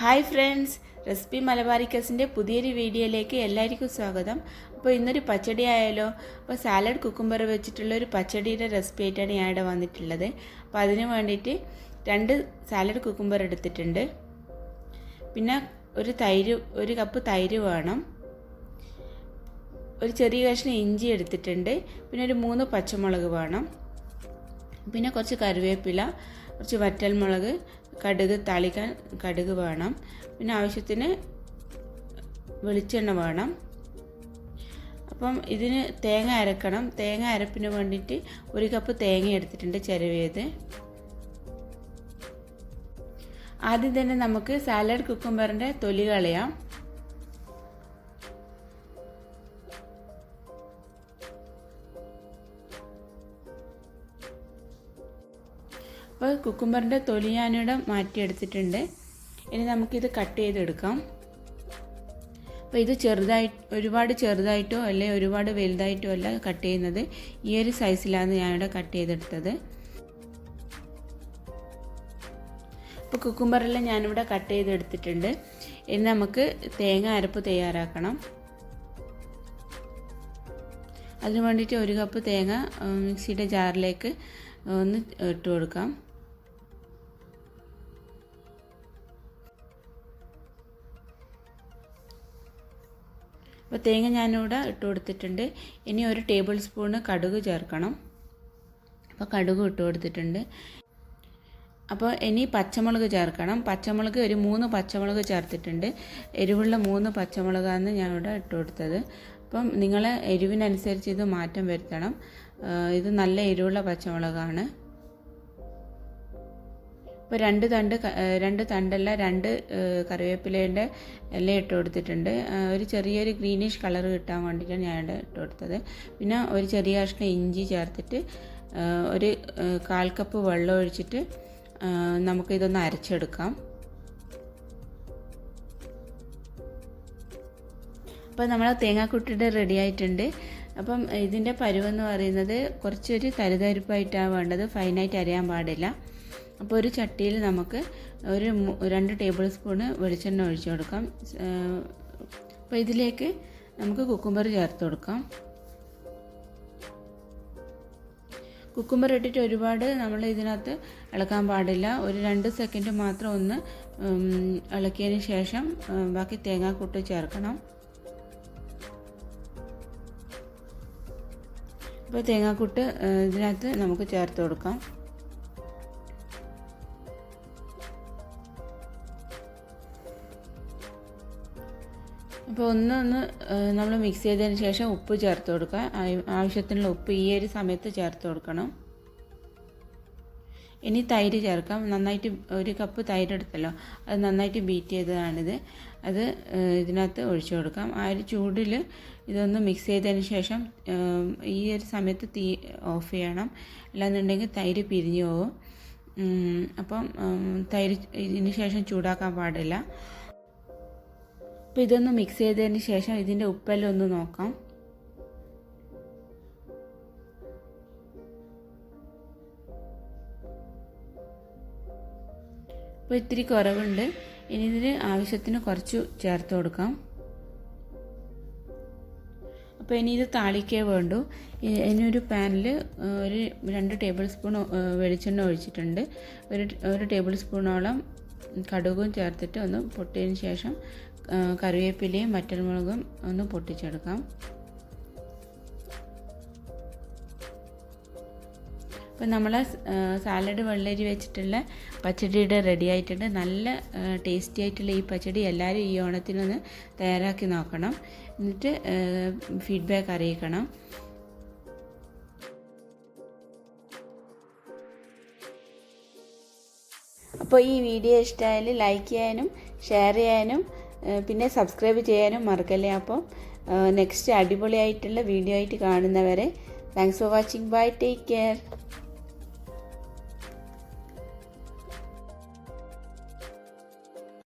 Hi friends, recipe മലബാറിക്കസിൻ്റെ പുതിയൊരു വീഡിയോയിലേക്ക് എല്ലാവർക്കും സ്വാഗതം. അപ്പോൾ ഇന്നൊരു പച്ചടി ആയാലോ. അപ്പോൾ സാലഡ് കുക്കുംബർ വെച്ചിട്ടുള്ള ഒരു പച്ചടിയുടെ റെസിപ്പി ആയിട്ടാണ് ഞാൻ ഇവിടെ വന്നിട്ടുള്ളത്. അപ്പോൾ അതിന് വേണ്ടിയിട്ട് 2 സാലഡ് കുക്കുംബർ എടുത്തിട്ടുണ്ട്. പിന്നെ ഒരു കപ്പ് തൈര് വേണം. ഒരു ചെറിയ കഷ്ണം ഇഞ്ചി എടുത്തിട്ടുണ്ട്. പിന്നെ ഒരു 3 പച്ചമുളക് വേണം. പിന്നെ കുറച്ച് കറിവേപ്പില, കുറച്ച് വറ്റൽമുളക്, കടുക് താളിക്കാൻ കടുക് വേണം. പിന്നെ ആവശ്യത്തിന് വെളിച്ചെണ്ണ വേണം. അപ്പം ഇതിന് തേങ്ങ അരക്കണം. തേങ്ങ അരപ്പിന് വേണ്ടിയിട്ട് 1 കപ്പ് തേങ്ങ എടുത്തിട്ടുണ്ട് ചിരവിയത്. ആദ്യം തന്നെ നമുക്ക് സാലഡ് കുക്കുംബറിൻ്റെ തൊലി കളയാം. അപ്പോൾ കുക്കുംബറിൻ്റെ തൊലി ഞാനിവിടെ മാറ്റിയെടുത്തിട്ടുണ്ട്. ഇനി നമുക്കിത് കട്ട് ചെയ്തെടുക്കാം. അപ്പോൾ ഇത് ഒരുപാട് ചെറുതായിട്ടോ അല്ലെ ഒരുപാട് വലുതായിട്ടോ അല്ല കട്ട് ചെയ്യുന്നത്. ഈ ഒരു സൈസിലാണ് ഞാനിവിടെ കട്ട് ചെയ്തെടുത്തത്. അപ്പോൾ കുക്കുംബറെല്ലാം ഞാനിവിടെ കട്ട് ചെയ്തെടുത്തിട്ടുണ്ട്. ഇനി നമുക്ക് തേങ്ങ അരപ്പ് തയ്യാറാക്കണം. അതിന് വേണ്ടിയിട്ട് 1 കപ്പ് തേങ്ങ മിക്സിയുടെ ജാറിലേക്ക് ഒന്ന് ഇട്ട് കൊടുക്കാം. അപ്പോൾ തേങ്ങ ഞാനിവിടെ ഇട്ട് കൊടുത്തിട്ടുണ്ട്. ഇനി 1 ടേബിൾ സ്പൂണ് കടുക് ചേർക്കണം. അപ്പോൾ കടുക് ഇട്ട് കൊടുത്തിട്ടുണ്ട്. അപ്പോൾ ഇനി പച്ചമുളക് ചേർക്കണം. പച്ചമുളക് ഒരു 3 പച്ചമുളക് ചേർത്തിട്ടുണ്ട്. എരിവുള്ള 3 പച്ചമുളകാണ് ഞാനിവിടെ ഇട്ട് കൊടുത്തത്. അപ്പം നിങ്ങൾ എരിവിനനുസരിച്ച് ഇത് മാറ്റം വരുത്തണം. ഇത് നല്ല എരിവുള്ള പച്ചമുളകാണ്. ഇപ്പോൾ 2 തണ്ടല്ല 2 കറിവേപ്പിലേൻ്റെ ഇല ഇട്ട് കൊടുത്തിട്ടുണ്ട്. ഒരു ചെറിയൊരു ഗ്രീനിഷ് കളർ കിട്ടാൻ വേണ്ടിയിട്ടാണ് ഞാൻ ഇട്ട് കൊടുത്തത്. പിന്നെ ഒരു ചെറിയ കഷ്ണം ഇഞ്ചി ചേർത്തിട്ട് ഒരു 1/4 കപ്പ് വെള്ളം ഒഴിച്ചിട്ട് നമുക്കിതൊന്ന് അരച്ചെടുക്കാം. അപ്പോൾ നമ്മൾ തേങ്ങാക്കുട്ടിയുടെ റെഡി ആയിട്ടുണ്ട്. അപ്പം ഇതിൻ്റെ പരുവെന്ന് പറയുന്നത് കുറച്ചൊരു തരിതരിപ്പായിട്ടാണ് വേണ്ടത്, ഫൈനായിട്ട് അരയാൻ പാടില്ല. അപ്പോൾ ഒരു ചട്ടിയിൽ നമുക്ക് 2 ടേബിൾ സ്പൂണ് വെളിച്ചെണ്ണ ഒഴിച്ചു കൊടുക്കാം. അപ്പോൾ ഇതിലേക്ക് നമുക്ക് കുക്കുംബർ ചേർത്ത് കൊടുക്കാം. കുക്കുംബർ ഇട്ടിട്ട് ഒരുപാട് നമ്മൾ ഇതിനകത്ത് ഇളക്കാൻ പാടില്ല. ഒരു 2 സെക്കൻഡ് മാത്രം ഒന്ന് ഇളക്കിയതിന് ശേഷം ബാക്കി തേങ്ങാക്കൂട്ട് ചേർക്കണം. അപ്പോൾ തേങ്ങാക്കൂട്ട് ഇതിനകത്ത് നമുക്ക് ചേർത്ത് കൊടുക്കാം. അപ്പോൾ ഒന്ന് നമ്മൾ മിക്സ് ചെയ്തതിന് ശേഷം ഉപ്പ് ചേർത്ത് കൊടുക്കുക. ആവശ്യത്തിനുള്ള ഉപ്പ് ഈ ഒരു സമയത്ത് ചേർത്ത് കൊടുക്കണം. ഇനി തൈര് ചേർക്കാം. നന്നായിട്ട് 1 കപ്പ് തൈര് എടുത്തല്ലോ, അത് നന്നായിട്ട് ബീറ്റ് ചെയ്തതാണിത്. അത് ഇതിനകത്ത് ഒഴിച്ചു കൊടുക്കാം. ആ ഒരു ചൂടിൽ ഇതൊന്ന് മിക്സ് ചെയ്തതിന് ശേഷം ഈ ഒരു സമയത്ത് തീ ഓഫ് ചെയ്യണം. അല്ലാന്നുണ്ടെങ്കിൽ തൈര് പിരിഞ്ഞു പോകും. അപ്പം തൈര് ഇതിന് ശേഷം ചൂടാക്കാൻ പാടില്ല. അപ്പോൾ ഇതൊന്ന് മിക്സ് ചെയ്തതിന് ശേഷം ഇതിൻ്റെ ഉപ്പെല്ലാം ഒന്ന് നോക്കാം. അപ്പോൾ ഇത്തിരി കുറവുണ്ട്. ഇനി ഇതിന് ആവശ്യത്തിന് കുറച്ച് ചേർത്ത് കൊടുക്കാം. അപ്പോൾ ഇനി ഇത് താളിക്കേ വേണ്ടൂ. ഇനി ഒരു പാനിൽ ഒരു 2 ടേബിൾ സ്പൂൺ വെളിച്ചെണ്ണ ഒഴിച്ചിട്ടുണ്ട്. ഒരു ടേബിൾ സ്പൂണോളം കടുകും ചേർത്തിട്ട് ഒന്ന് പൊട്ടിയതിന് ശേഷം കറിവേപ്പിലയും വറ്റൽമുളകും ഒന്ന് പൊട്ടിച്ചെടുക്കാം. അപ്പോൾ നമ്മൾ സാലഡ് വെള്ളരി വെച്ചിട്ടുള്ള പച്ചടിയുടെ റെഡി ആയിട്ടുണ്ട്. നല്ല ടേസ്റ്റി ആയിട്ടുള്ള ഈ പച്ചടി എല്ലാവരും ഈ ഓണത്തിനൊന്ന് തയ്യാറാക്കി നോക്കണം. എന്നിട്ട് ഫീഡ്ബാക്ക് അറിയിക്കണം. അപ്പോൾ ഈ വീഡിയോ ഇഷ്ടമായാൽ ലൈക്ക് ചെയ്യാനും ഷെയർ ചെയ്യാനും പിന്നെ സബ്സ്ക്രൈബ് ചെയ്യാനും മറക്കല്ലേ. അപ്പോൾ നെക്സ്റ്റ് അടിപൊളിയായിട്ടുള്ള വീഡിയോ ആയിട്ട് കാണുന്നവരെ thanks for watching. Bye, take care.